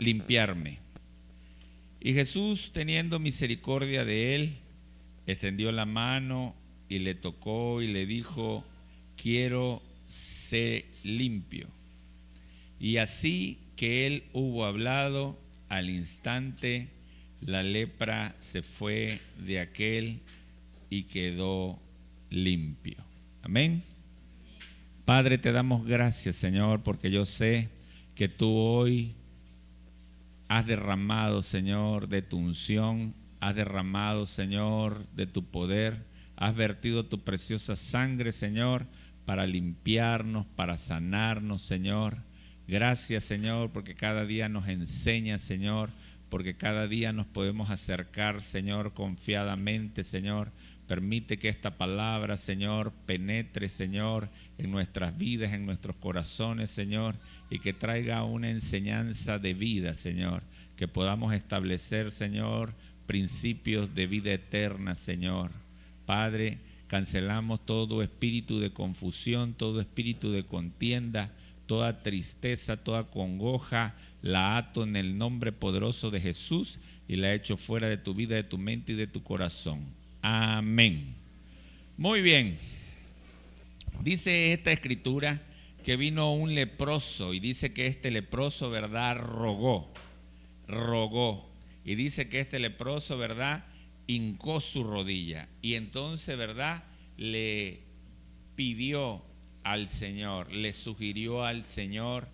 limpiarme. Y Jesús, teniendo misericordia de él, extendió la mano y le tocó y le dijo: quiero ser limpio. Y así que él hubo hablado, al instante la lepra se fue de aquel y quedó limpio. Amén. Padre, te damos gracias, Señor, porque yo sé que tú hoy has derramado, Señor, de tu unción, has derramado, Señor, de tu poder, has vertido tu preciosa sangre, Señor, para limpiarnos, para sanarnos, Señor. Gracias, Señor, porque cada día nos enseñas, Señor, porque cada día nos podemos acercar, Señor, confiadamente, Señor. Permite que esta palabra, Señor, penetre, Señor, en nuestras vidas, en nuestros corazones, Señor, y que traiga una enseñanza de vida, Señor. Que podamos establecer, Señor, principios de vida eterna, Señor. Padre, cancelamos todo espíritu de confusión, todo espíritu de contienda, toda tristeza, toda congoja, la ato en el nombre poderoso de Jesús y la echo fuera de tu vida, de tu mente y de tu corazón. Amén. Muy bien. Dice esta escritura que vino un leproso y dice que este leproso, ¿verdad?, rogó. Y dice que este leproso, ¿verdad?, hincó su rodilla y entonces, ¿verdad?, le pidió al Señor, le sugirió al Señor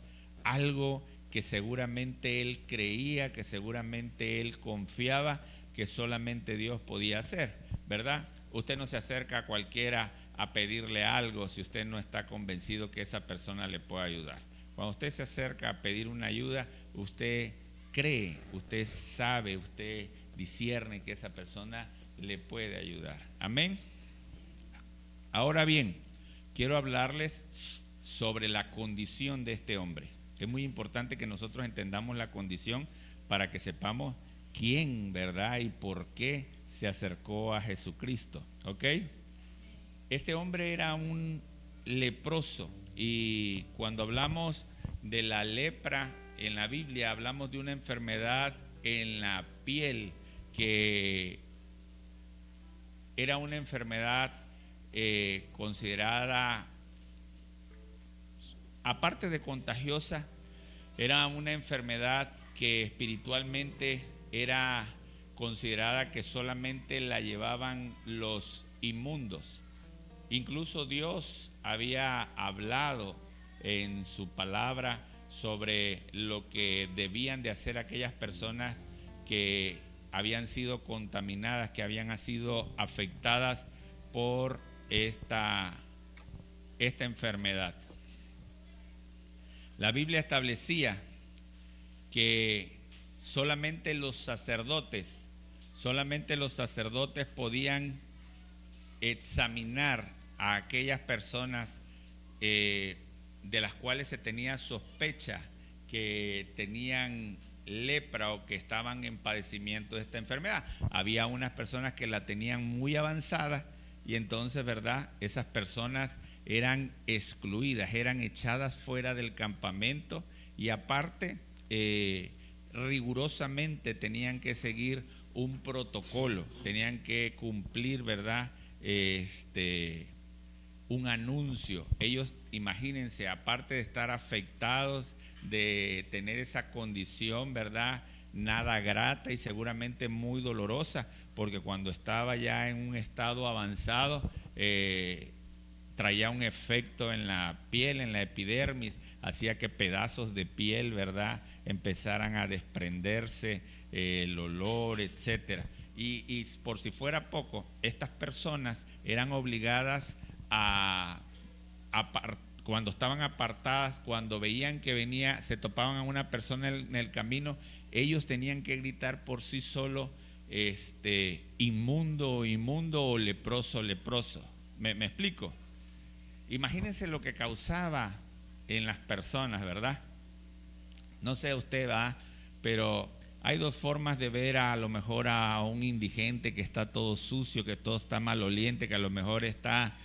algo que seguramente él creía, que seguramente él confiaba que solamente Dios podía hacer, ¿verdad? Usted no se acerca a cualquiera a pedirle algo si usted no está convencido que esa persona le puede ayudar. Cuando usted se acerca a pedir una ayuda, usted cree, usted sabe, usted discierne que esa persona le puede ayudar. Amén. Ahora bien, quiero hablarles sobre la condición de este hombre. Es muy importante que nosotros entendamos la condición para que sepamos quién, ¿verdad?, y por qué se acercó a Jesucristo. ¿Ok? Este hombre era un leproso y cuando hablamos de la lepra en la Biblia hablamos de una enfermedad en la piel que era una enfermedad considerada, aparte de contagiosa, era una enfermedad que espiritualmente era considerada que solamente la llevaban los inmundos. Incluso Dios había hablado en su palabra sobre lo que debían de hacer aquellas personas que habían sido contaminadas, que habían sido afectadas por esta enfermedad. La Biblia establecía que solamente los sacerdotes podían examinar a aquellas personas de las cuales se tenía sospecha que tenían lepra o que estaban en padecimiento de esta enfermedad. Había unas personas que la tenían muy avanzada y entonces, ¿verdad?, esas personas eran excluidas, eran echadas fuera del campamento y aparte rigurosamente tenían que seguir un protocolo, tenían que cumplir, ¿verdad?, un anuncio. Ellos, imagínense, aparte de estar afectados, de tener esa condición, ¿verdad?, nada grata y seguramente muy dolorosa, porque cuando estaba ya en un estado avanzado, traía un efecto en la piel, en la epidermis, hacía que pedazos de piel, ¿verdad?, empezaran a desprenderse, el olor, etcétera. Y por si fuera poco, estas personas eran obligadas cuando estaban apartadas, cuando veían que venía, se topaban a una persona en el camino, ellos tenían que gritar por sí solo, inmundo, inmundo, o leproso, leproso. ¿Me explico? Imagínense lo que causaba en las personas, ¿verdad? No sé usted, ¿verdad?, pero hay dos formas de ver a lo mejor a un indigente que está todo sucio, que todo está maloliente, que a lo mejor está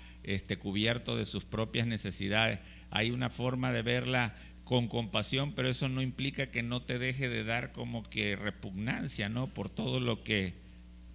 cubierto de sus propias necesidades. Hay una forma de verla con compasión, pero eso no implica que no te deje de dar como que repugnancia, ¿no? Por todo lo que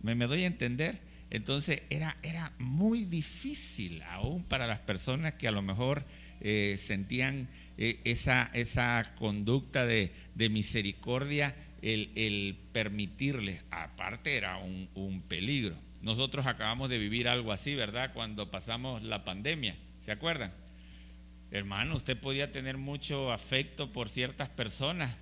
me doy a entender. Entonces era muy difícil aún para las personas que a lo mejor sentían esa conducta de misericordia, el permitirles. Aparte era un peligro. Nosotros acabamos de vivir algo así, ¿verdad? Cuando pasamos la pandemia, ¿se acuerdan? Hermano, usted podía tener mucho afecto por ciertas personas,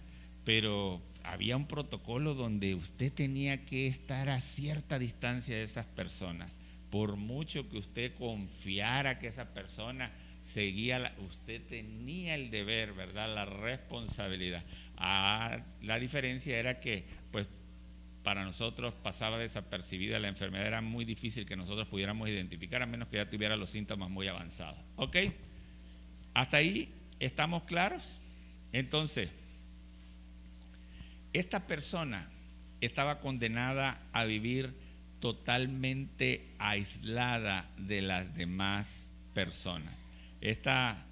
pero había un protocolo donde usted tenía que estar a cierta distancia de esas personas. Por mucho que usted confiara que esa persona seguía, usted tenía el deber, ¿verdad? La responsabilidad. La diferencia era que, pues, para nosotros pasaba desapercibida la enfermedad, era muy difícil que nosotros pudiéramos identificar, a menos que ya tuviera los síntomas muy avanzados. ¿Ok? ¿Hasta ahí estamos claros? Entonces, esta persona estaba condenada a vivir totalmente aislada de las demás personas. Esta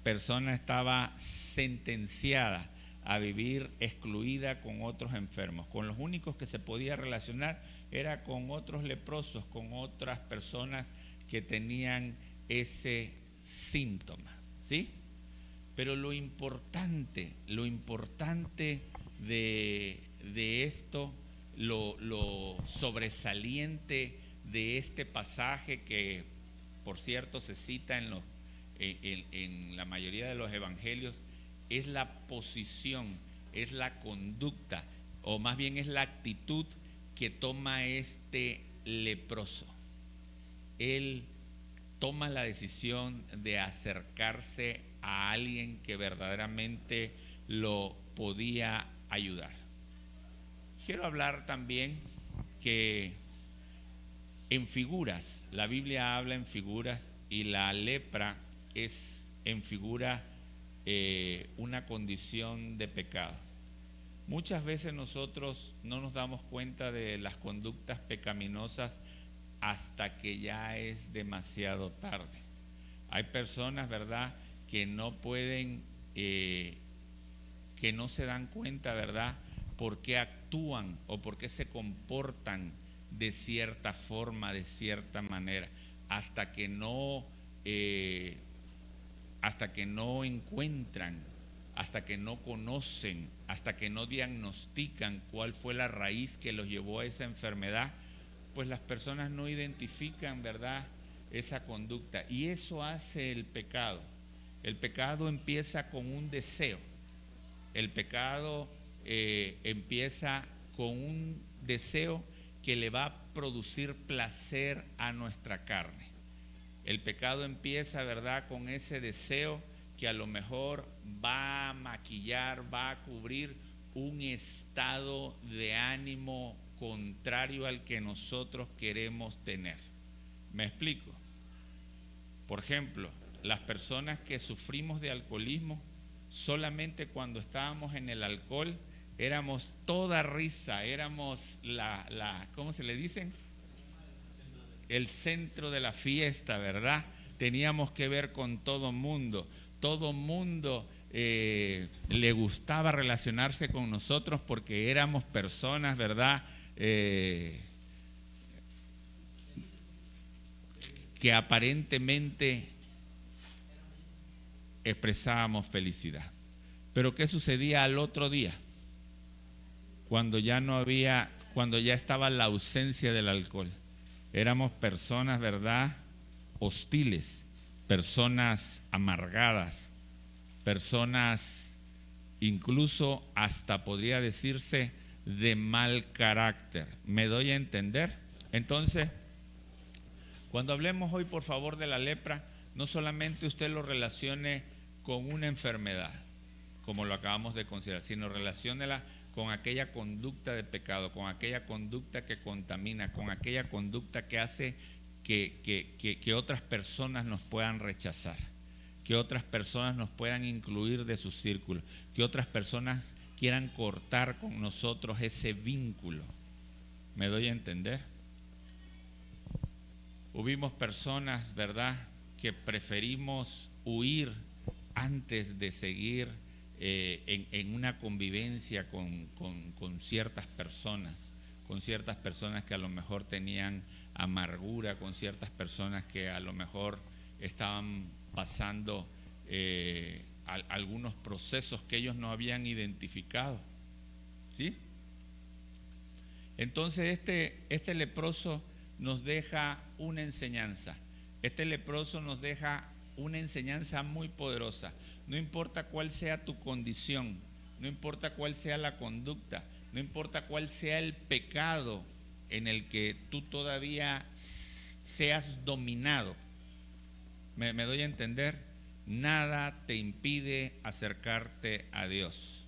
persona estaba sentenciada a vivir excluida con otros enfermos. Con los únicos que se podía relacionar era con otros leprosos, con otras personas que tenían ese síntoma, ¿sí? Pero lo importante de esto, lo sobresaliente de este pasaje, que por cierto se cita en la mayoría de los evangelios, es la posición, es la conducta, o más bien es la actitud que toma este leproso. Él toma la decisión de acercarse a alguien que verdaderamente lo podía ayudar. Quiero hablar también que en figuras, la Biblia habla en figuras, y la lepra es en figura una condición de pecado. Muchas veces nosotros no nos damos cuenta de las conductas pecaminosas hasta que ya es demasiado tarde. Hay personas, ¿verdad?, que no pueden, que no se dan cuenta, ¿verdad?, por qué actúan o por qué se comportan de cierta forma, de cierta manera, hasta que no encuentran, hasta que no conocen, hasta que no diagnostican cuál fue la raíz que los llevó a esa enfermedad. Pues las personas no identifican, ¿verdad?, esa conducta. Y eso hace el pecado. El pecado empieza con un deseo. El pecado empieza con un deseo que le va a producir placer a nuestra carne. El pecado empieza, ¿verdad?, con ese deseo que a lo mejor va a maquillar, va a cubrir un estado de ánimo contrario al que nosotros queremos tener. ¿Me explico? Por ejemplo, las personas que sufrimos de alcoholismo, solamente cuando estábamos en el alcohol éramos toda risa, éramos ¿cómo se le dicen? El centro de la fiesta, ¿verdad? Teníamos que ver con todo mundo le gustaba relacionarse con nosotros porque éramos personas, ¿verdad?, que aparentemente expresábamos felicidad. Pero ¿qué sucedía al otro día? Cuando ya estaba la ausencia del alcohol. Éramos personas, ¿verdad?, hostiles, personas amargadas, personas incluso hasta podría decirse de mal carácter. ¿Me doy a entender? Entonces, cuando hablemos hoy, por favor, de la lepra, no solamente usted lo relacione con una enfermedad, como lo acabamos de considerar, sino relaciónela con aquella conducta de pecado, con aquella conducta que contamina, con aquella conducta que hace que otras personas nos puedan rechazar, que otras personas nos puedan incluir de su círculo, que otras personas quieran cortar con nosotros ese vínculo. ¿Me doy a entender? Hubimos personas, ¿verdad?, que preferimos huir antes de seguir en una convivencia con ciertas personas que a lo mejor tenían amargura, con ciertas personas que a lo mejor estaban pasando algunos procesos que ellos no habían identificado, ¿sí? Entonces este leproso nos deja una enseñanza. Este leproso nos deja una enseñanza muy poderosa. No importa cuál sea tu condición, no importa cuál sea la conducta, no importa cuál sea el pecado en el que tú todavía seas dominado. ¿Me doy a entender? Nada te impide acercarte a Dios.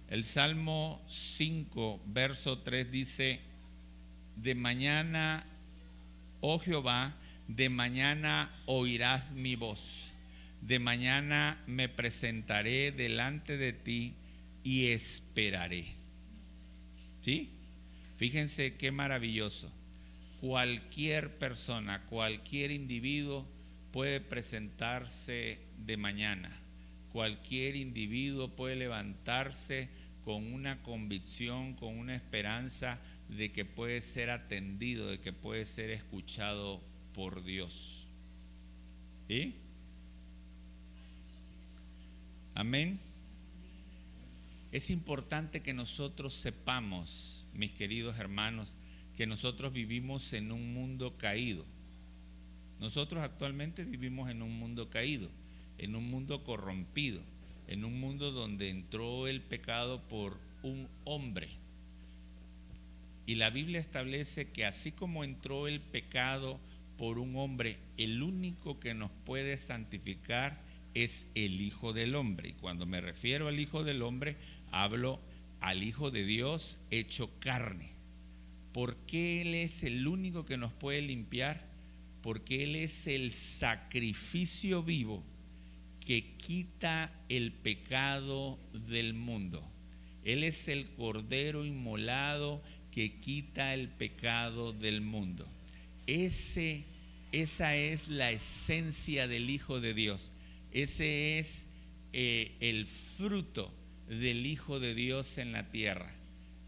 El Salmo 5, verso 3 dice: de mañana, oh Jehová, de mañana oirás mi voz. De mañana me presentaré delante de ti y esperaré. ¿Sí? Fíjense qué maravilloso. Cualquier persona, cualquier individuo puede presentarse de mañana. Cualquier individuo puede levantarse con una convicción, con una esperanza de que puede ser atendido, de que puede ser escuchado por Dios. ¿Sí? Amén. Es importante que nosotros sepamos, mis queridos hermanos, que nosotros vivimos en un mundo caído. Nosotros actualmente vivimos en un mundo caído, en un mundo corrompido, en un mundo donde entró el pecado por un hombre. Y la Biblia establece que así como entró el pecado por un hombre, el único que nos puede santificar es el Hijo del Hombre. Y cuando me refiero al Hijo del Hombre, hablo al Hijo de Dios hecho carne. ¿Por qué Él es el único que nos puede limpiar? Porque Él es el sacrificio vivo que quita el pecado del mundo. Él es el Cordero inmolado que quita el pecado del mundo. Esa es la esencia del Hijo de Dios. Ese es el fruto del Hijo de Dios en la tierra.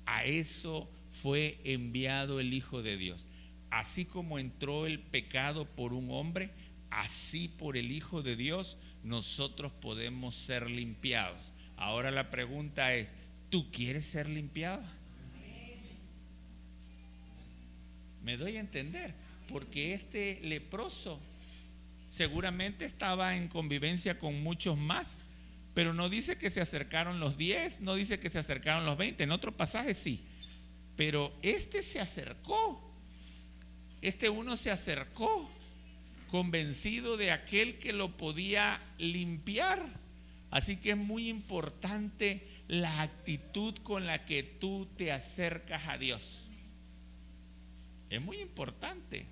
A eso fue enviado el Hijo de Dios. Así como entró el pecado por un hombre, así por el Hijo de Dios nosotros podemos ser limpiados. Ahora la pregunta es, ¿tú quieres ser limpiado? ¿Me doy a entender? Porque este leproso seguramente estaba en convivencia con muchos más, pero no dice que se acercaron los 10, no dice que se acercaron los 20, en otro pasaje sí, pero este se acercó. Este uno se acercó convencido de aquel que lo podía limpiar. Así que es muy importante la actitud con la que tú te acercas a Dios. Es muy importante.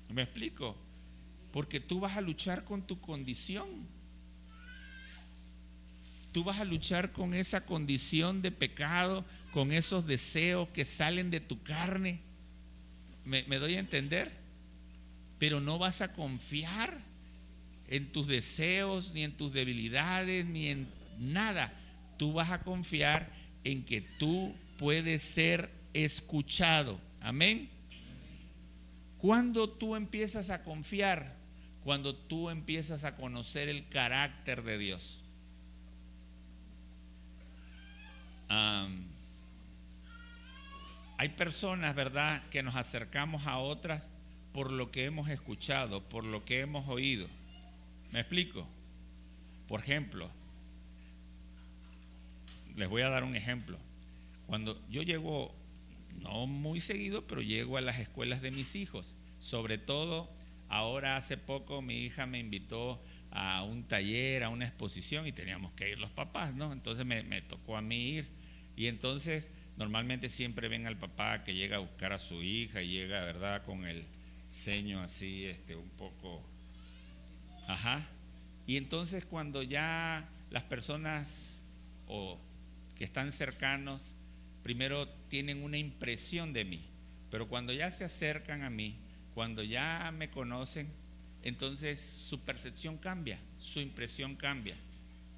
¿Me explico? Porque tú vas a luchar con tu condición. Tú vas a luchar con esa condición de pecado, con esos deseos que salen de tu carne. ¿Me doy a entender? Pero no vas a confiar en tus deseos, ni en tus debilidades, ni en nada. Tú vas a confiar en que tú puedes ser escuchado. Amén. ¿Cuándo tú empiezas a confiar? Cuando tú empiezas a conocer el carácter de Dios. Hay personas, ¿verdad?, que nos acercamos a otras por lo que hemos escuchado, por lo que hemos oído. ¿Me explico? Por ejemplo, les voy a dar un ejemplo. Cuando yo llego, no muy seguido, pero llego a las escuelas de mis hijos. Sobre todo, ahora hace poco mi hija me invitó a un taller, a una exposición, y teníamos que ir los papás, ¿no? Entonces me tocó a mí ir. Y entonces normalmente siempre ven al papá que llega a buscar a su hija y llega, ¿verdad?, con el ceño así, un poco, ajá. Y entonces cuando ya las personas que están cercanos, primero tienen una impresión de mí, pero cuando ya se acercan a mí, cuando ya me conocen, entonces su percepción cambia, su impresión cambia.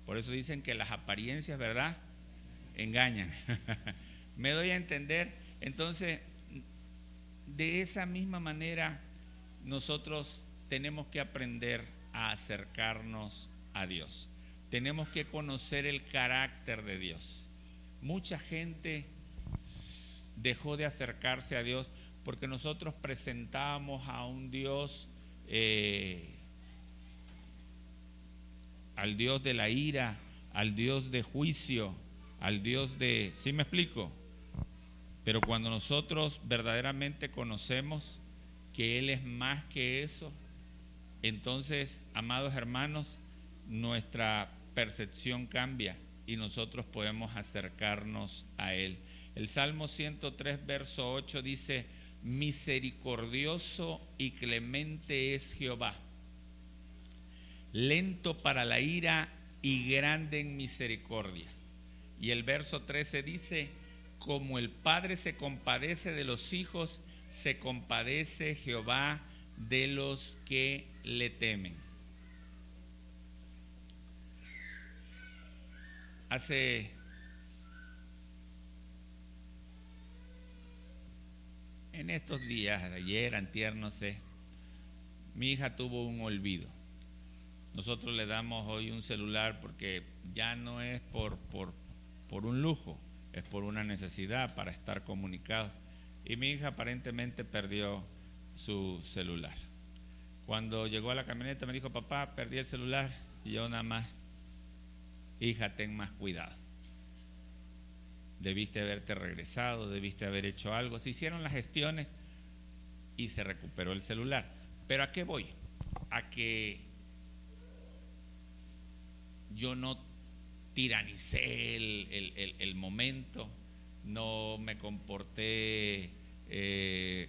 Por eso dicen que las apariencias, ¿verdad?, engañan. ¿Me doy a entender? Entonces, de esa misma manera, nosotros tenemos que aprender a acercarnos a Dios. Tenemos que conocer el carácter de Dios. Mucha gente dejó de acercarse a Dios porque nosotros presentábamos a un Dios, al Dios de la ira, al Dios de juicio, al Dios de... ¿Sí me explico? Pero cuando nosotros verdaderamente conocemos que Él es más que eso, entonces, amados hermanos, nuestra percepción cambia y nosotros podemos acercarnos a Él. El Salmo 103, verso 8 dice: misericordioso y clemente es Jehová, lento para la ira y grande en misericordia. Y el verso 13 dice: como el Padre se compadece de los hijos, se compadece Jehová de los que le temen. En estos días, ayer, antier, no sé, mi hija tuvo un olvido. Nosotros le damos hoy un celular porque ya no es por un lujo, es por una necesidad para estar comunicados. Y mi hija aparentemente perdió su celular. Cuando llegó a la camioneta me dijo: papá, perdí el celular. Y yo nada más: hija, ten más cuidado. Debiste haberte regresado, debiste haber hecho algo. Se hicieron las gestiones y se recuperó el celular. Pero ¿a qué voy? A que yo no tiranicé el momento, no me comporté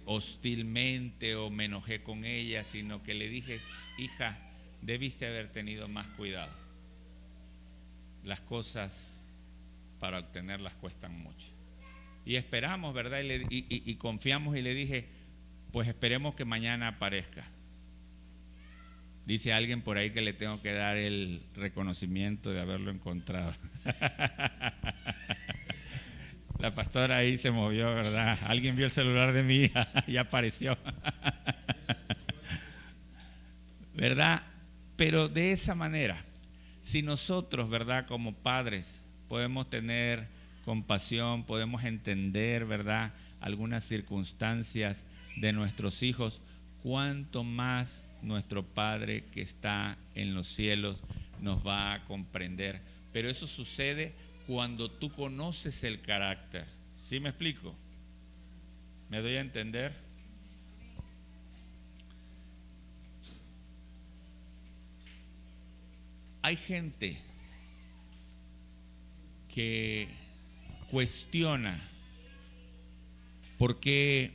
hostilmente o me enojé con ella, sino que le dije: hija, debiste haber tenido más cuidado. Las cosas para obtenerlas cuestan mucho. Y esperamos, ¿verdad? Y confiamos, y le dije: pues esperemos que mañana aparezca. Dice alguien por ahí que le tengo que dar el reconocimiento de haberlo encontrado. La pastora ahí se movió, ¿verdad? Alguien vio el celular de mi hija y apareció. ¿Verdad? Pero de esa manera, si nosotros, ¿verdad?, como padres podemos tener compasión, podemos entender, ¿verdad?, algunas circunstancias de nuestros hijos, cuánto más nuestro Padre que está en los cielos nos va a comprender. Pero eso sucede cuando tú conoces el carácter. ¿Sí me explico? ¿Me doy a entender? Hay gente que cuestiona por qué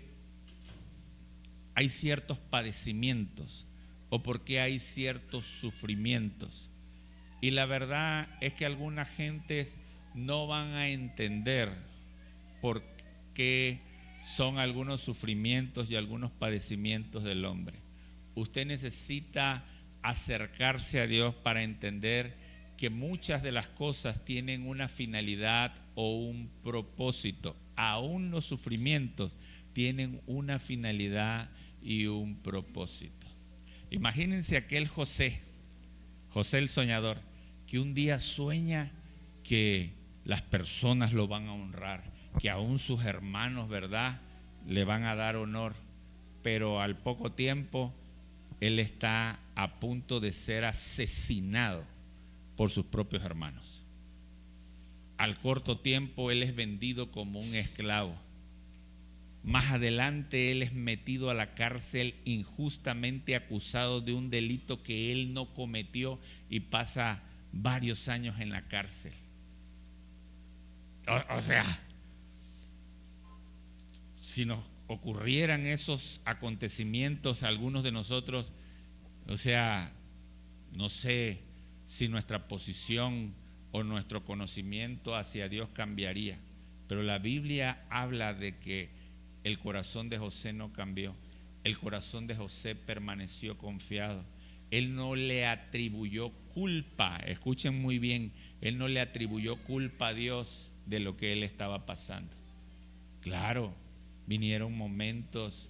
hay ciertos padecimientos o por qué hay ciertos sufrimientos. Y la verdad es que algunas gentes no van a entender por qué son algunos sufrimientos y algunos padecimientos del hombre. Usted necesita acercarse a Dios para entender que muchas de las cosas tienen una finalidad o un propósito. Aún los sufrimientos tienen una finalidad y un propósito. Imagínense aquel José el soñador, que un día sueña que las personas lo van a honrar, que aún sus hermanos, ¿verdad?, le van a dar honor, pero al poco tiempo él está a punto de ser asesinado por sus propios hermanos. Al corto tiempo él es vendido como un esclavo. Más adelante él es metido a la cárcel injustamente acusado de un delito que él no cometió y pasa varios años en la cárcel. O sea, si nos ocurrieran esos acontecimientos a algunos de nosotros, o sea, no sé si nuestra posición o nuestro conocimiento hacia Dios cambiaría, pero la Biblia habla de que el corazón de José no cambió. el corazón de José permaneció confiado. Él no le atribuyó culpa, escuchen muy bien, él no le atribuyó culpa a Dios de lo que él estaba pasando. Claro, vinieron momentos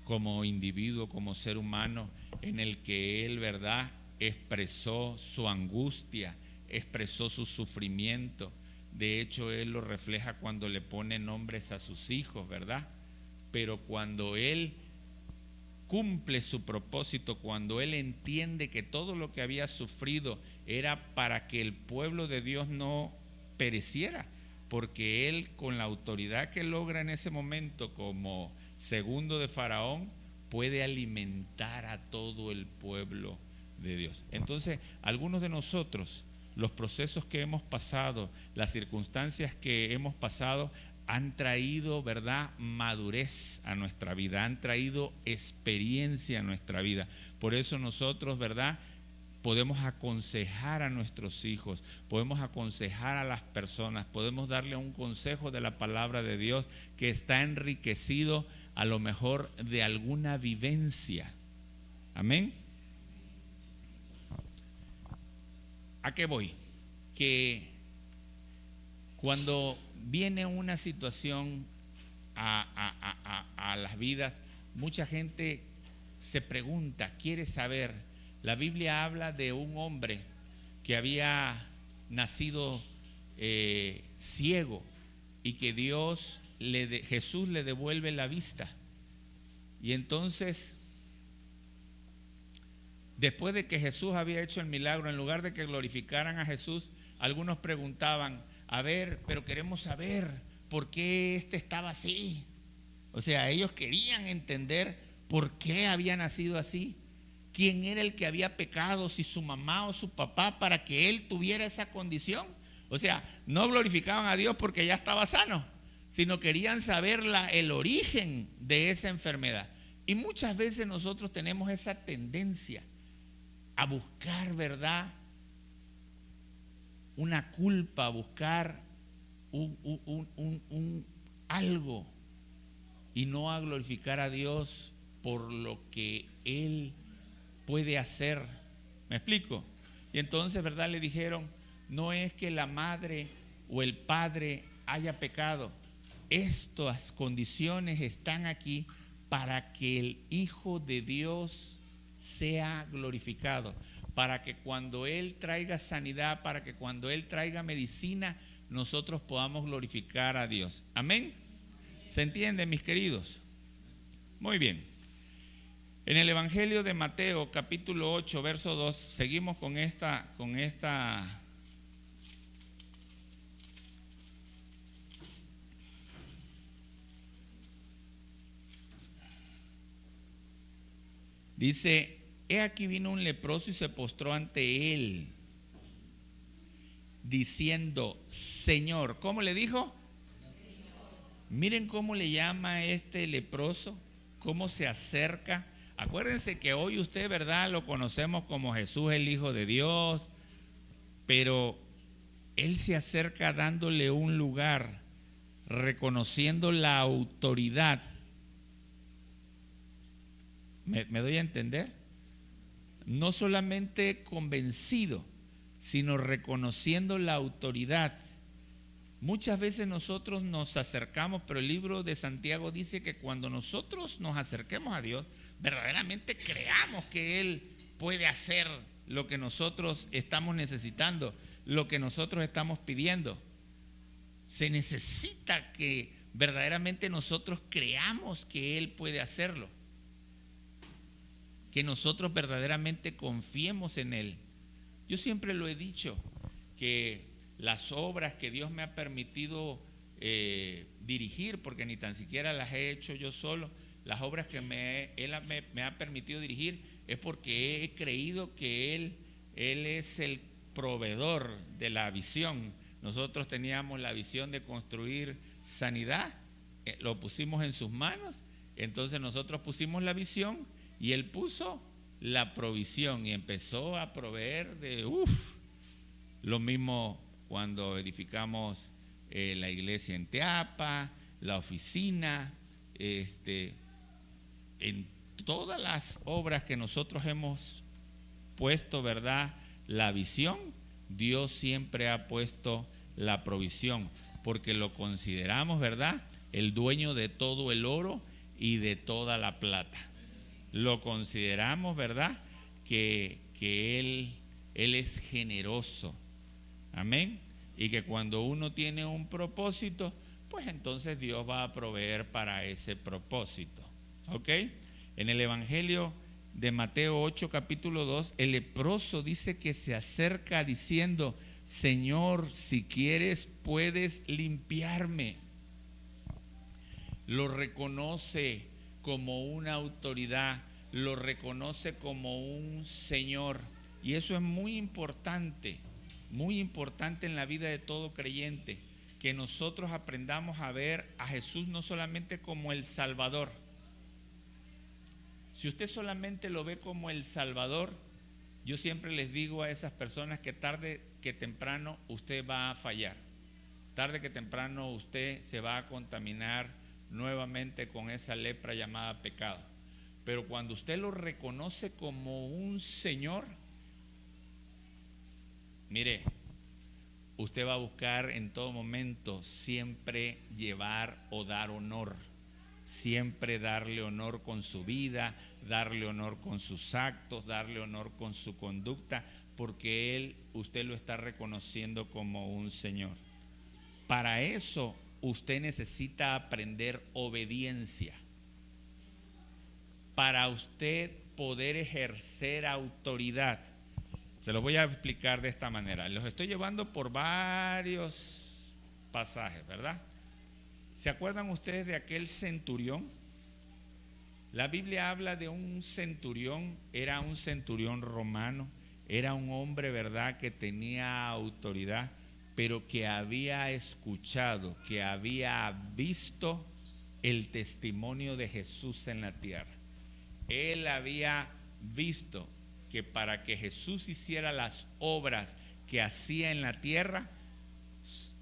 como individuo, como ser humano, en el que él, ¿verdad?, expresó su angustia, expresó su sufrimiento. De hecho, él lo refleja cuando le pone nombres a sus hijos, ¿verdad? Pero cuando él cumple su propósito, cuando él entiende que todo lo que había sufrido era para que el pueblo de Dios no pereciera, porque él, con la autoridad que logra en ese momento como segundo de Faraón, puede alimentar a todo el pueblo de Dios. Entonces, algunos de nosotros, los procesos que hemos pasado, las circunstancias que hemos pasado, han traído, ¿verdad?, madurez a nuestra vida, han traído experiencia a nuestra vida. Por eso nosotros, ¿verdad?, podemos aconsejar a nuestros hijos, podemos aconsejar a las personas, podemos darle un consejo de la palabra de Dios que está enriquecido a lo mejor de alguna vivencia. Amén. ¿A qué voy? Que cuando viene una situación a las vidas, mucha gente se pregunta, quiere saber. La Biblia habla de un hombre que había nacido ciego y que Jesús le devuelve la vista. Y entonces, después de que Jesús había hecho el milagro, en lugar de que glorificaran a Jesús, algunos preguntaban, a ver, pero queremos saber por qué estaba así. O sea, ellos querían entender por qué había nacido así. ¿Quién era el que había pecado, si su mamá o su papá, para que él tuviera esa condición? O sea, no glorificaban a Dios porque ya estaba sano, sino querían saber el origen de esa enfermedad. Y muchas veces nosotros tenemos esa tendencia a buscar, ¿verdad?, una culpa, a buscar algo, y no a glorificar a Dios por lo que Él puede hacer. ¿Me explico? Y entonces, ¿verdad?, le dijeron, no es que la madre o el padre haya pecado, estas condiciones están aquí para que el Hijo de Dios sea glorificado, para que cuando Él traiga sanidad, para que cuando Él traiga medicina, nosotros podamos glorificar a Dios. Amén. ¿Se entiende, mis queridos? Muy bien. En el Evangelio de Mateo, capítulo 8, verso 2, seguimos con esta dice, he aquí vino un leproso y se postró ante él, diciendo, Señor. ¿Cómo le dijo? Señor. Miren cómo le llama este leproso, cómo se acerca. Acuérdense que hoy usted, ¿verdad?, lo conocemos como Jesús, el Hijo de Dios, pero Él se acerca dándole un lugar, reconociendo la autoridad. ¿Me doy a entender? No solamente convencido, sino reconociendo la autoridad. Muchas veces nosotros nos acercamos, pero el libro de Santiago dice que cuando nosotros nos acerquemos a Dios, verdaderamente creamos que Él puede hacer lo que nosotros estamos necesitando, lo que nosotros estamos pidiendo. Se necesita que verdaderamente nosotros creamos que Él puede hacerlo, que nosotros verdaderamente confiemos en Él. Yo siempre lo he dicho, que las obras que Dios me ha permitido dirigir, porque ni tan siquiera las he hecho yo solo, las obras que Él me ha permitido dirigir es porque he creído que Él es el proveedor de la visión. Nosotros teníamos la visión de construir sanidad, lo pusimos en sus manos, entonces nosotros pusimos la visión y Él puso la provisión y empezó a proveer de lo mismo cuando edificamos la iglesia en Teapa, la oficina, en todas las obras que nosotros hemos puesto, ¿verdad?, la visión, Dios siempre ha puesto la provisión, porque lo consideramos, ¿verdad?, el dueño de todo el oro y de toda la plata. Lo consideramos, ¿verdad?, que Él es generoso. Amén. Y que cuando uno tiene un propósito, pues entonces Dios va a proveer para ese propósito. ¿Ok? En el Evangelio de Mateo 8, capítulo 2, el leproso dice que se acerca diciendo: Señor, si quieres puedes limpiarme. Lo reconoce como una autoridad, lo reconoce como un Señor. Y eso es muy importante en la vida de todo creyente, que nosotros aprendamos a ver a Jesús no solamente como el Salvador. Si usted solamente lo ve como el Salvador, yo siempre les digo a esas personas que tarde que temprano usted va a fallar. Tarde que temprano usted se va a contaminar nuevamente con esa lepra llamada pecado. Pero cuando usted lo reconoce como un Señor, mire, usted va a buscar en todo momento siempre llevar o dar honor. Siempre darle honor con su vida, darle honor con sus actos, darle honor con su conducta, porque usted lo está reconociendo como un Señor. Para eso usted necesita aprender obediencia. Para usted poder ejercer autoridad. Se lo voy a explicar de esta manera. Los estoy llevando por varios pasajes, ¿verdad? ¿Se acuerdan ustedes de aquel centurión? La Biblia habla de un centurión, era un centurión romano, era un hombre, ¿verdad?, que tenía autoridad, pero que había escuchado, que había visto el testimonio de Jesús en la tierra. Él había visto que para que Jesús hiciera las obras que hacía en la tierra,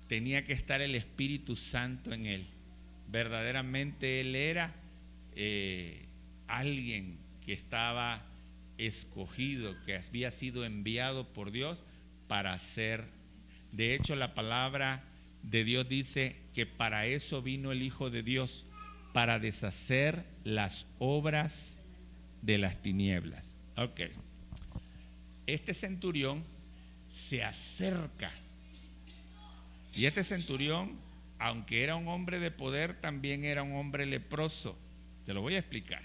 tenía que estar el Espíritu Santo en él. Verdaderamente él era alguien que estaba escogido, que había sido enviado por Dios para hacer. De hecho, la palabra de Dios dice que para eso vino el Hijo de Dios, para deshacer las obras de las tinieblas. Ok. Este centurión se acerca. Y este centurión, aunque era un hombre de poder, también era un hombre leproso. Te lo voy a explicar.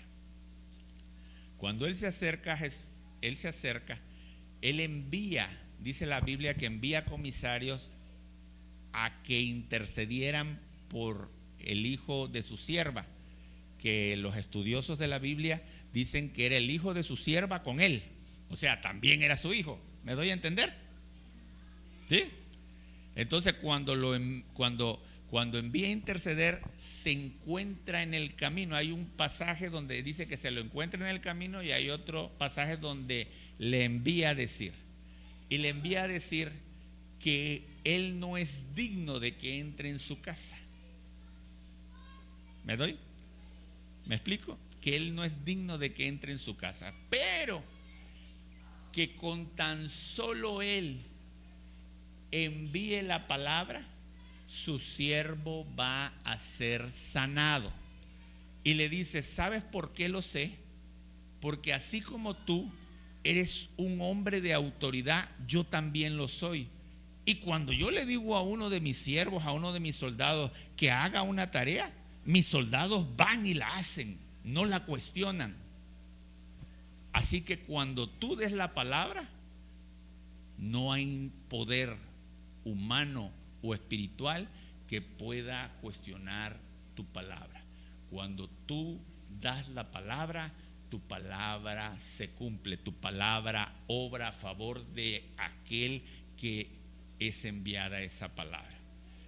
Cuando él se acerca, él envía, dice la Biblia, que envía comisarios a que intercedieran por el hijo de su sierva, que los estudiosos de la Biblia dicen que era el hijo de su sierva con él. O sea, también era su hijo. ¿Me doy a entender? ¿Sí? Entonces cuando envía a interceder, se encuentra en el camino. Hay un pasaje donde dice que se lo encuentra en el camino, y hay otro pasaje donde le envía a decir. Y le envía a decir que él no es digno de que entre en su casa. ¿Me doy? ¿Me explico? Que él no es digno de que entre en su casa, pero que con tan solo él envíe la palabra, su siervo va a ser sanado. Y le dice: ¿sabes por qué lo sé? Porque así como tú eres un hombre de autoridad, yo también lo soy. Y cuando yo le digo a uno de mis siervos, a uno de mis soldados, que haga una tarea, mis soldados van y la hacen, no la cuestionan. Así que cuando tú des la palabra, no hay poder humano o espiritual que pueda cuestionar tu palabra. Cuando tú das la palabra, tu palabra se cumple, tu palabra obra a favor de aquel que es enviada esa palabra.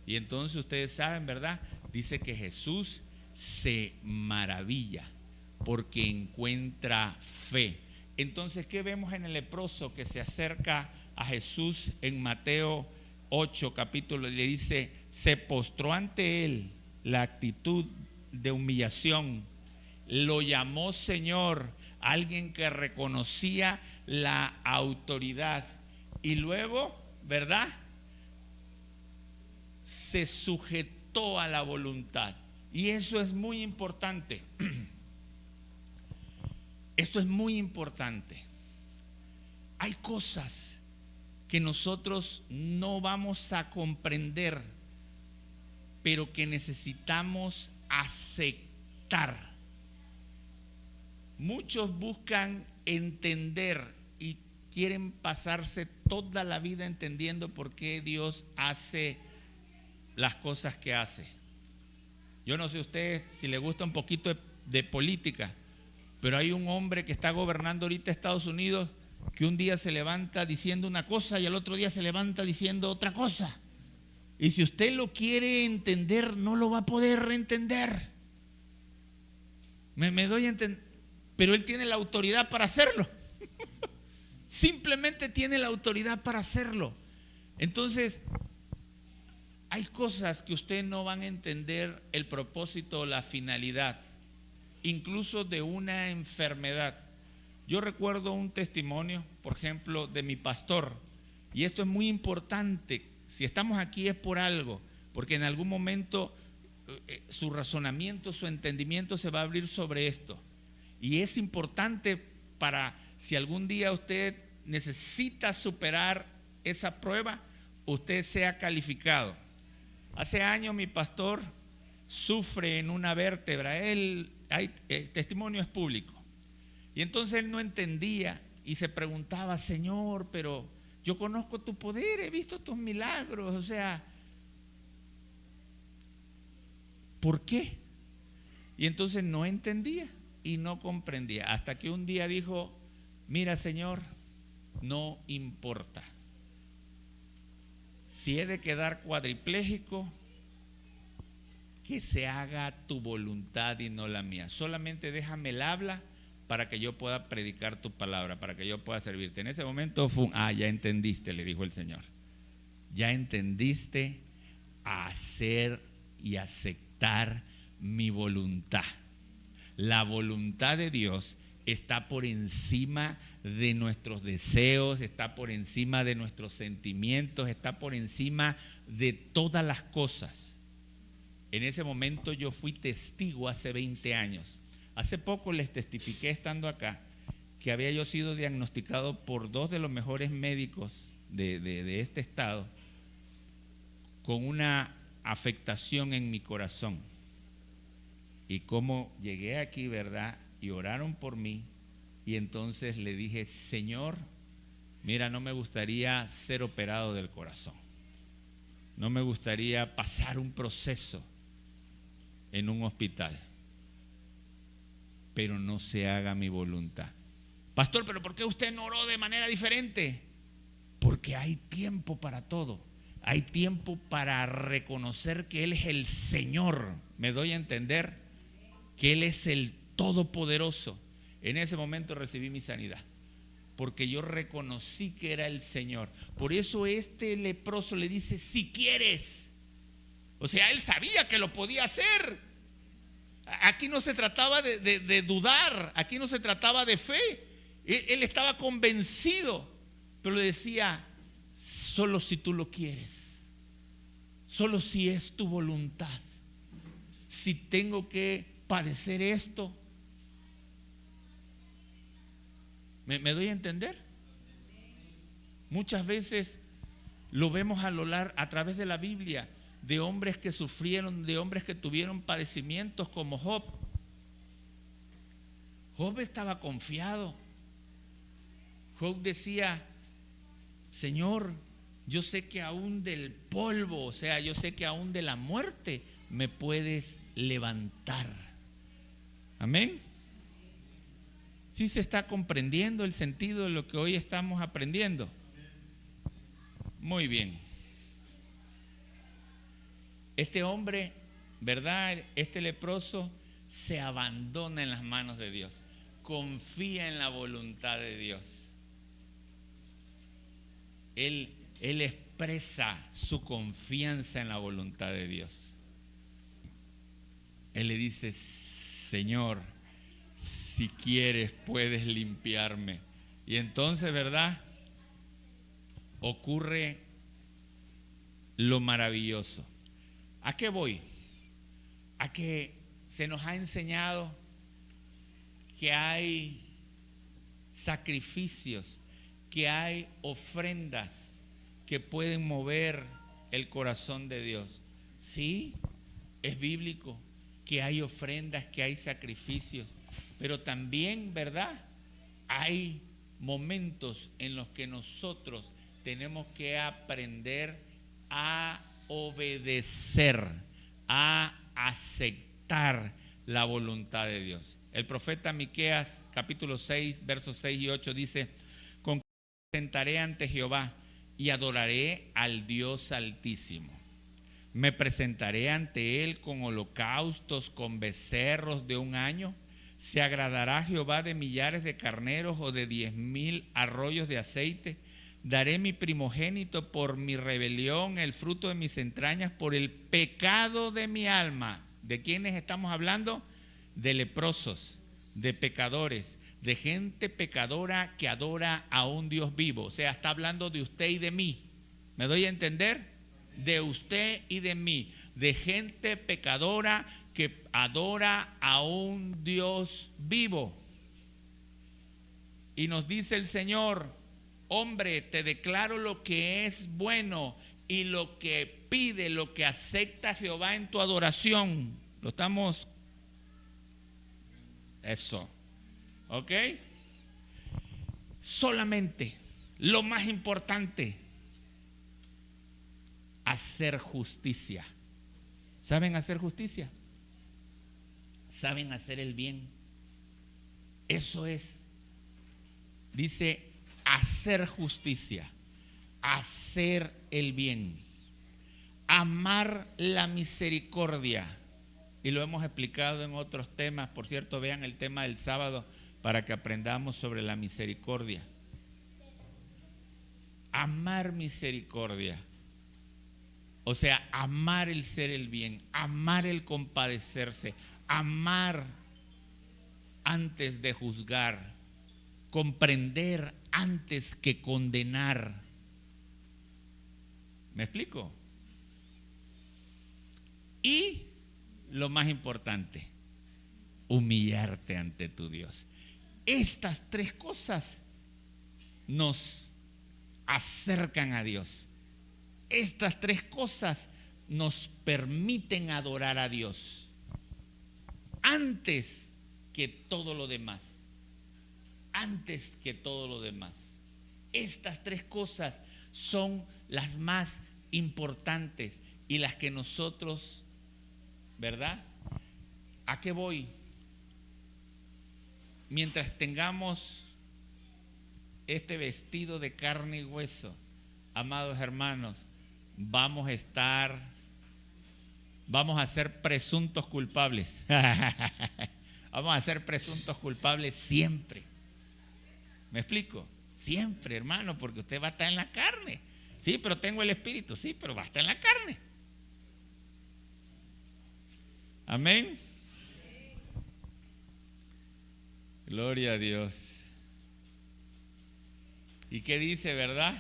Y entonces ustedes saben, ¿verdad? Dice que Jesús se maravilla porque encuentra fe. Entonces, ¿qué vemos en el leproso que se acerca a Jesús en Mateo 8, capítulo? Le dice: se postró ante él, la actitud de humillación, lo llamó Señor, alguien que reconocía la autoridad. Y luego, ¿verdad?, se sujetó a la voluntad. Y eso es muy importante. Esto es muy importante. Hay cosas que nosotros no vamos a comprender, pero que necesitamos aceptar. Muchos buscan entender y quieren pasarse toda la vida entendiendo por qué Dios hace las cosas que hace. Yo no sé a ustedes si les gusta un poquito de política, pero hay un hombre que está gobernando ahorita Estados Unidos que un día se levanta diciendo una cosa y al otro día se levanta diciendo otra cosa. Y si usted lo quiere entender, no lo va a poder entender. Me doy a entender. Pero él tiene la autoridad para hacerlo. Simplemente tiene la autoridad para hacerlo. Entonces, hay cosas que usted no van a entender el propósito o la finalidad, incluso de una enfermedad. Yo recuerdo un testimonio, por ejemplo, de mi pastor, y esto es muy importante. Si estamos aquí es por algo, porque en algún momento su razonamiento, su entendimiento se va a abrir sobre esto. Y es importante para si algún día usted necesita superar esa prueba, usted sea calificado. Hace años mi pastor sufre en una vértebra, el testimonio es público. Y entonces él no entendía y se preguntaba: Señor, pero yo conozco tu poder, he visto tus milagros, o sea, ¿por qué? Y entonces no entendía y no comprendía, hasta que un día dijo: mira, Señor, no importa. Si he de quedar cuadripléjico, que se haga tu voluntad y no la mía. Solamente déjame el habla para que yo pueda predicar tu palabra, para que yo pueda servirte. En ese momento, ya entendiste, le dijo el Señor. Ya entendiste a hacer y aceptar mi voluntad. La voluntad de Dios está por encima de nuestros deseos, está por encima de nuestros sentimientos, está por encima de todas las cosas. En ese momento yo fui testigo hace 20 años. Hace poco les testifiqué estando acá que había yo sido diagnosticado por 2 de los mejores médicos de este estado con una afectación en mi corazón. Y como llegué aquí, ¿verdad?, y oraron por mí, y entonces le dije: Señor, mira, no me gustaría ser operado del corazón, no me gustaría pasar un proceso en un hospital, pero no se haga mi voluntad. Pastor, ¿pero por qué usted no oró de manera diferente? Porque hay tiempo para todo. Hay tiempo para reconocer que Él es el Señor. ¿Me doy a entender? Que Él es el Todopoderoso. En ese momento recibí mi sanidad, porque yo reconocí que era el Señor. Por eso este leproso le dice: si quieres. O sea, él sabía que lo podía hacer. Aquí no se trataba de dudar, aquí no se trataba de fe. Él estaba convencido, pero le decía: solo si tú lo quieres, solo si es tu voluntad. Si tengo que padecer esto, ¿me doy a entender? Muchas veces lo vemos a través de la Biblia, de hombres que sufrieron, de hombres que tuvieron padecimientos como Job. Job estaba confiado. Job decía: Señor, yo sé que aún del polvo, o sea, yo sé que aún de la muerte me puedes levantar. Amén. ¿Sí se está comprendiendo el sentido de lo que hoy estamos aprendiendo? Muy bien. Este hombre, ¿verdad?, este leproso se abandona en las manos de Dios, confía en la voluntad de Dios. Él expresa su confianza en la voluntad de Dios. Él le dice: Señor, si quieres puedes limpiarme. Y entonces, ¿verdad? Ocurre lo maravilloso. ¿A qué voy? A que se nos ha enseñado que hay sacrificios, que hay ofrendas que pueden mover el corazón de Dios. Sí, es bíblico que hay ofrendas, que hay sacrificios, pero también, ¿verdad? Hay momentos en los que nosotros tenemos que aprender a obedecer, a aceptar la voluntad de Dios. El profeta Miqueas, capítulo 6, versos 6 y 8 dice: con me sentaré ante Jehová y adoraré al Dios Altísimo. Me presentaré ante él con holocaustos, con becerros de un año. ¿Se agradará Jehová de millares de carneros o de 10,000 arroyos de aceite? Daré mi primogénito por mi rebelión, el fruto de mis entrañas, por el pecado de mi alma. ¿De quiénes estamos hablando? De leprosos, de pecadores, de gente pecadora que adora a un Dios vivo. O sea, está hablando de usted y de mí. ¿Me doy a entender? De usted y de mí, de gente pecadora que adora a un Dios vivo. Y nos dice el Señor: hombre, te declaro lo que es bueno y lo que pide, lo que acepta Jehová en tu adoración. ¿Lo estamos? Eso. ¿Ok? Solamente lo más importante: hacer justicia. ¿Saben hacer justicia? ¿Saben hacer el bien? Eso es. Dice hacer justicia, hacer el bien, amar la misericordia. Y lo hemos explicado en otros temas. Por cierto, vean el tema del sábado para que aprendamos sobre la misericordia. Amar misericordia. O sea, amar el ser el bien, amar el compadecerse, amar antes de juzgar, comprender antes que condenar. ¿Me explico? Y lo más importante, humillarte ante tu Dios. Estas tres cosas nos acercan a Dios. Estas tres cosas nos permiten adorar a Dios antes que todo lo demás. Antes que todo lo demás. Estas tres cosas son las más importantes y las que nosotros, ¿verdad? ¿A qué voy? Mientras tengamos este vestido de carne y hueso, amados hermanos, vamos a ser presuntos culpables. Vamos a ser presuntos culpables siempre. ¿Me explico? Siempre, hermano, porque usted va a estar en la carne. Sí, pero tengo el espíritu. Sí, pero va a estar en la carne. Amén. Gloria a Dios. ¿Y qué dice, verdad?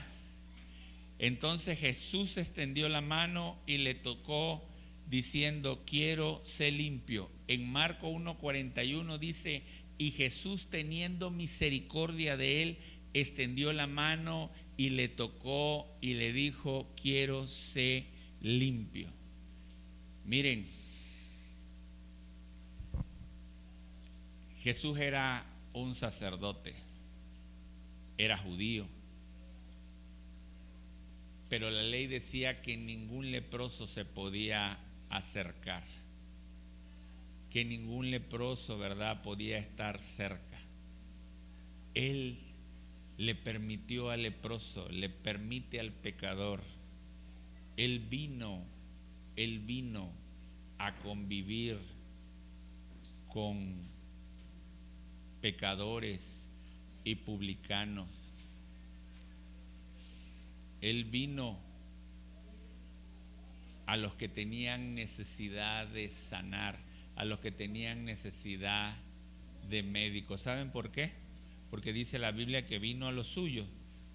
Entonces Jesús extendió la mano y le tocó, diciendo: quiero ser limpio. En Marcos 1:41 dice: y Jesús, teniendo misericordia de él, extendió la mano y le tocó y le dijo: quiero ser limpio. Miren, Jesús era un sacerdote, era judío, pero la ley decía que ningún leproso se podía acercar, que ningún leproso, ¿verdad?, podía estar cerca. Él le permitió al leproso, le permite al pecador. Él vino a convivir con pecadores y publicanos. Él vino a los que tenían necesidad de sanar, a los que tenían necesidad de médico. ¿Saben por qué? Porque dice la Biblia que vino a los suyos,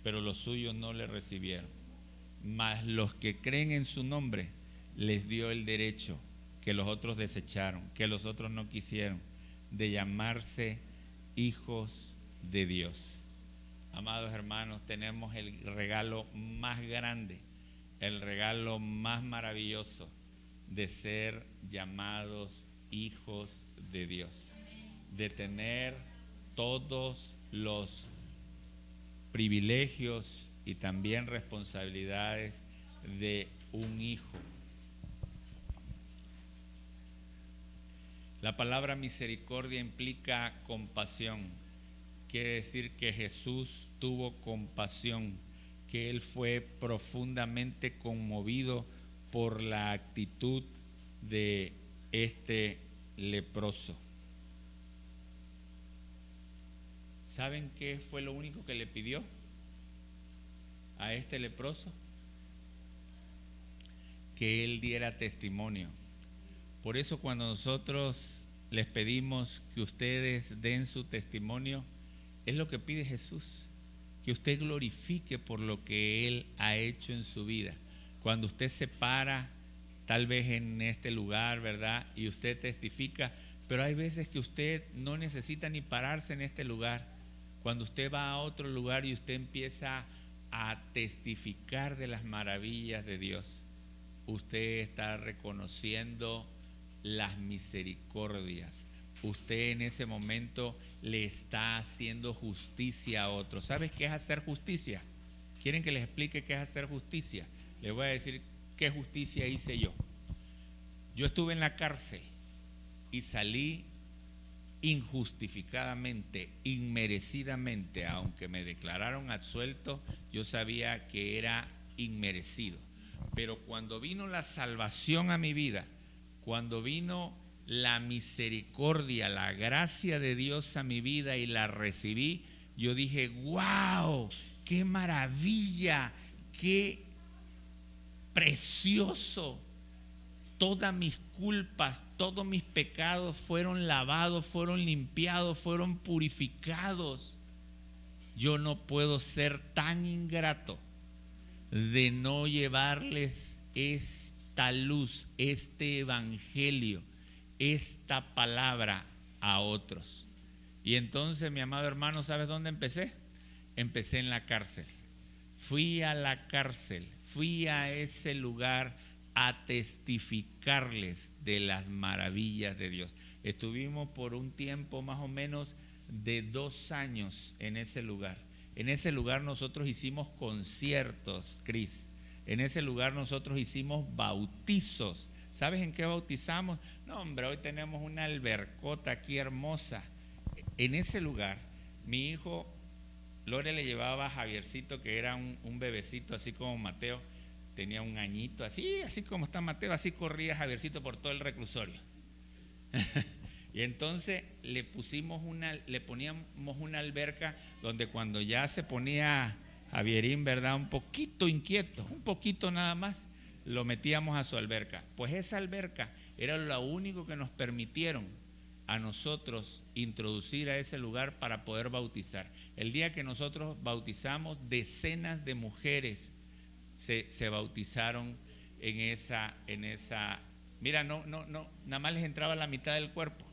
pero los suyos no le recibieron. Mas los que creen en su nombre les dio el derecho, que los otros desecharon, que los otros no quisieron, de llamarse hijos de Dios. Amados hermanos, tenemos el regalo más grande, el regalo más maravilloso de ser llamados hijos de Dios, de tener todos los privilegios y también responsabilidades de un hijo. La palabra misericordia implica compasión. Quiere decir que Jesús tuvo compasión, que Él fue profundamente conmovido por la actitud de este leproso. ¿Saben qué fue lo único que le pidió a este leproso? Que Él diera testimonio. Por eso cuando nosotros les pedimos que ustedes den su testimonio, es lo que pide Jesús, que usted glorifique por lo que Él ha hecho en su vida. Cuando usted se para, tal vez en este lugar, ¿verdad? Y usted testifica, pero hay veces que usted no necesita ni pararse en este lugar. Cuando usted va a otro lugar y usted empieza a testificar de las maravillas de Dios, usted está reconociendo las misericordias. Usted en ese momento le está haciendo justicia a otros. ¿Sabes qué es hacer justicia? ¿Quieren que les explique qué es hacer justicia? Les voy a decir qué justicia hice yo. Yo estuve en la cárcel y salí injustificadamente, inmerecidamente, aunque me declararon absuelto, yo sabía que era inmerecido. Pero cuando vino la salvación a mi vida, cuando vino la misericordia, la gracia de Dios a mi vida y la recibí, yo dije, wow, qué maravilla, qué precioso. Todas mis culpas, todos mis pecados fueron lavados, fueron limpiados, fueron purificados. Yo no puedo ser tan ingrato de no llevarles esta luz, este evangelio, esta palabra a otros. Y entonces, mi amado hermano, ¿sabes dónde empecé? Empecé en la cárcel. Fui a la cárcel, fui a ese lugar a testificarles de las maravillas de Dios. Estuvimos por un tiempo más o menos de 2 años en ese lugar. En ese lugar nosotros hicimos conciertos, Cris. En ese lugar nosotros hicimos bautizos. ¿Sabes en qué bautizamos? No, hombre, hoy tenemos una albercota aquí hermosa. En ese lugar, mi hijo, Lore le llevaba a Javiercito, que era un bebecito así como Mateo. Tenía 1 añito, así como está Mateo, así corría Javiercito por todo el reclusorio. Y entonces le poníamos una alberca donde cuando ya se ponía Javierín, ¿verdad? Un poquito inquieto, un poquito nada más, lo metíamos a su alberca. Pues esa alberca era lo único que nos permitieron a nosotros introducir a ese lugar para poder bautizar. El día que nosotros bautizamos, decenas de mujeres se bautizaron en esa, mira, no, nada más les entraba la mitad del cuerpo,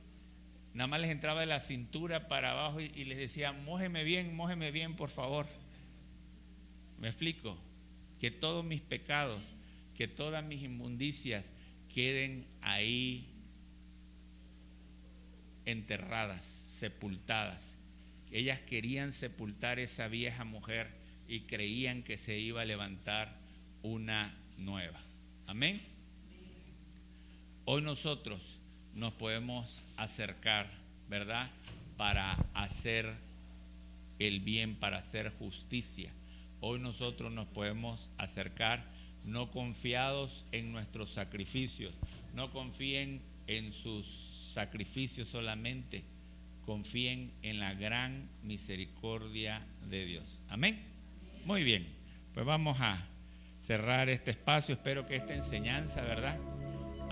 nada más les entraba de la cintura para abajo y les decía, mójeme bien, por favor. ¿Me explico? Que todos mis pecados, que todas mis inmundicias queden ahí enterradas, sepultadas. Ellas querían sepultar esa vieja mujer y creían que se iba a levantar una nueva. Amén. Hoy nosotros nos podemos acercar, ¿verdad? Para hacer el bien, para hacer justicia. Hoy nosotros nos podemos acercar no confiados en nuestros sacrificios. No confíen en sus sacrificios solamente. Confíen en la gran misericordia de Dios. Amén. Muy bien, pues vamos a cerrar este espacio. Espero que esta enseñanza, ¿verdad?,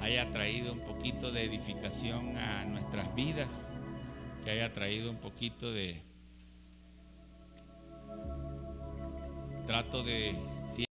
haya traído un poquito de edificación a nuestras vidas, que que haya traído un poquito de trato de